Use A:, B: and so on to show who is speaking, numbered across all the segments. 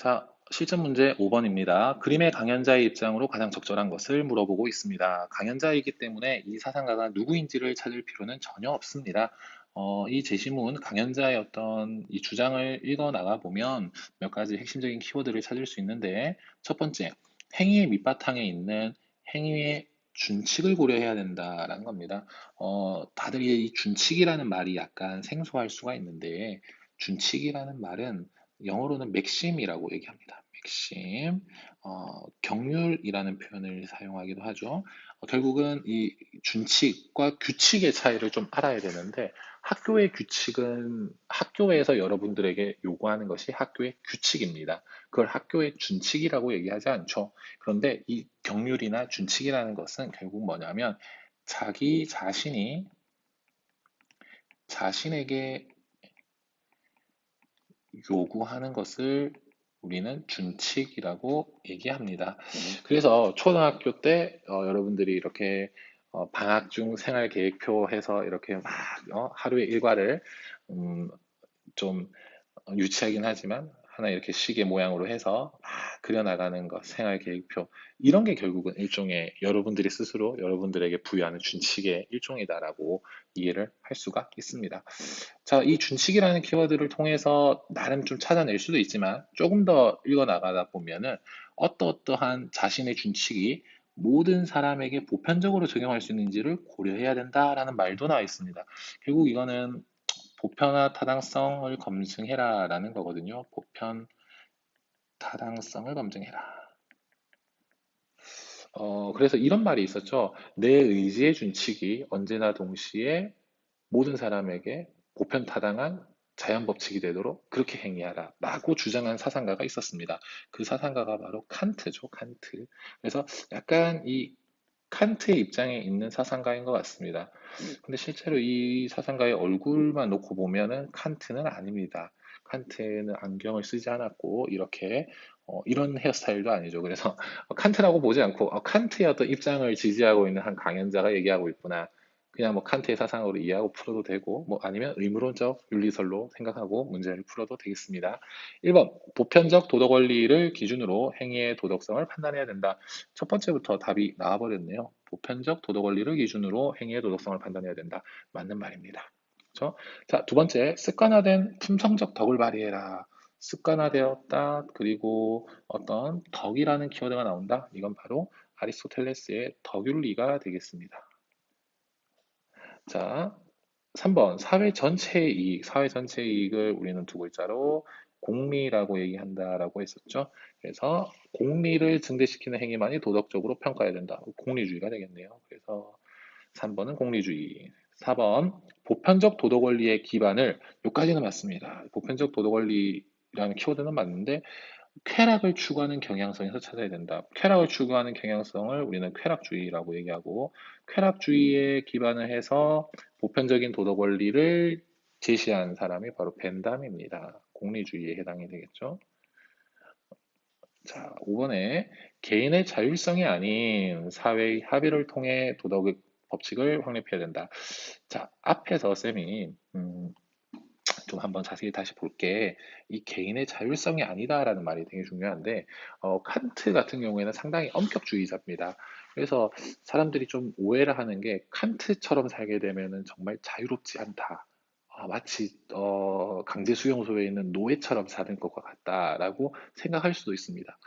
A: 자, 실전 문제 5번입니다. 그림의 강연자의 입장으로 가장 적절한 것을 물어보고 있습니다. 강연자이기 때문에 이 사상가가 누구인지를 찾을 필요는 전혀 없습니다. 이 제시문 강연자의 어떤 이 주장을 읽어 나가 보면 몇 가지 핵심적인 키워드를 찾을 수 있는데, 첫 번째, 행위의 밑바탕에 있는 행위의 준칙을 고려해야 된다라는 겁니다. 다들 이 준칙이라는 말이 약간 생소할 수가 있는데, 준칙이라는 말은 영어로는 맥심이라고 얘기합니다. 맥심, 경률이라는 표현을 사용하기도 하죠. 결국은 이 준칙과 규칙의 차이를 좀 알아야 되는데, 학교의 규칙은 학교에서 여러분들에게 요구하는 것이 학교의 규칙입니다. 그걸 학교의 준칙이라고 얘기하지 않죠. 그런데 이 경률이나 준칙이라는 것은 결국 뭐냐면, 자기 자신이 자신에게 요구하는 것을 우리는 준칙이라고 얘기합니다. 그래서 초등학교 때 여러분들이 이렇게 방학 중 생활 계획표 해서 이렇게 막 하루의 일과를 음, 좀 유치하긴 하지만 하나 이렇게 시계 모양으로 해서 막 그려나가는 것, 생활 계획표 이런 게 결국은 일종의 여러분들이 스스로 여러분들에게 부여하는 준칙의 일종이다라고 이해를 할 수가 있습니다. 자, 이 준칙이라는 키워드를 통해서 나름 좀 찾아낼 수도 있지만 조금 더 읽어 나가다 보면은 어떠한 자신의 준칙이 모든 사람에게 보편적으로 적용할 수 있는지를 고려해야 된다라는 말도 나와 있습니다. 결국 이거는 보편화 타당성을 검증해라라는 거거든요. 보편 타당성을 검증해라. 그래서 이런 말이 있었죠. 내 의지의 준칙이 언제나 동시에 모든 사람에게 보편타당한 자연 법칙이 되도록 그렇게 행위하라 라고 주장한 사상가가 있었습니다. 그 사상가가 바로 칸트죠, 칸트. 그래서 약간 이 칸트의 입장에 있는 사상가인 것 같습니다. 근데 실제로 이 사상가의 얼굴만 놓고 보면은 칸트는 아닙니다. 칸트는 안경을 쓰지 않았고 이렇게 이런 헤어스타일도 아니죠. 그래서 칸트라고 보지 않고 칸트의 어떤 입장을 지지하고 있는 한 강연자가 얘기하고 있구나. 그냥 뭐 칸트의 사상으로 이해하고 풀어도 되고 뭐 아니면 의무론적 윤리설로 생각하고 문제를 풀어도 되겠습니다. 1번 보편적 도덕 원리를 기준으로 행위의 도덕성을 판단해야 된다. 첫 번째부터 답이 나와버렸네요. 보편적 도덕 원리를 기준으로 행위의 도덕성을 판단해야 된다. 맞는 말입니다. 그렇죠? 자, 두 번째, 습관화된 품성적 덕을 발휘해라. 습관화되었다. 그리고 어떤 덕이라는 키워드가 나온다. 이건 바로 아리스토텔레스의 덕윤리가 되겠습니다. 자, 3번, 사회 전체의 이익. 사회 전체의 이익을 우리는 두 글자로 공리라고 얘기한다라고 했었죠. 그래서 공리를 증대시키는 행위만이 도덕적으로 평가해야 된다. 공리주의가 되겠네요. 그래서 3번은 공리주의. 4번, 보편적 도덕 원리의 기반을, 여기까지는 맞습니다. 보편적 도덕 원리라는 키워드는 맞는데, 쾌락을 추구하는 경향성에서 찾아야 된다. 쾌락을 추구하는 경향성을 우리는 쾌락주의라고 얘기하고, 쾌락주의에 기반을 해서 보편적인 도덕 원리를 제시한 사람이 바로 벤담입니다. 공리주의에 해당이 되겠죠. 자, 5번에 개인의 자율성이 아닌 사회의 합의를 통해 도덕 법칙을 확립해야 된다. 자, 앞에서 쌤이 좀 한번 자세히 다시 볼게. 이 개인의 자율성이 아니다라는 말이 되게 중요한데, 칸트 같은 경우에는 상당히 엄격주의자입니다. 그래서 사람들이 좀 오해를 하는 게 칸트처럼 살게 되면은 정말 자유롭지 않다. 마치 강제 수용소에 있는 노예처럼 사는 것과 같다라고 생각할 수도 있습니다.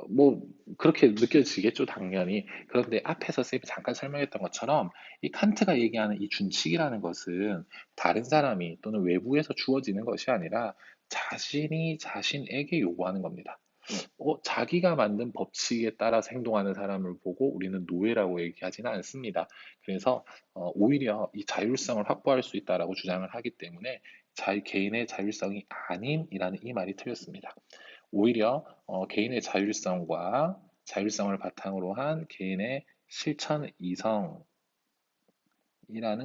A: 뭐 그렇게 느껴지겠죠, 당연히. 그런데 앞에서 쌤이 잠깐 설명했던 것처럼 이 칸트가 얘기하는 이 준칙이라는 것은 다른 사람이 또는 외부에서 주어지는 것이 아니라 자신이 자신에게 요구하는 겁니다. 자기가 만든 법칙에 따라서 행동하는 사람을 보고 우리는 노예라고 얘기하지는 않습니다. 그래서 오히려 이 자율성을 확보할 수 있다라고 주장을 하기 때문에 개인의 자율성이 아님이라는 이 말이 틀렸습니다. 오히려 개인의 자율성을 바탕으로 한 개인의 실천 이성이라는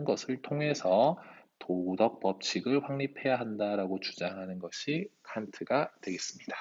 A: 것을 통해서 도덕 법칙을 확립해야 한다라고 주장하는 것이 칸트가 되겠습니다.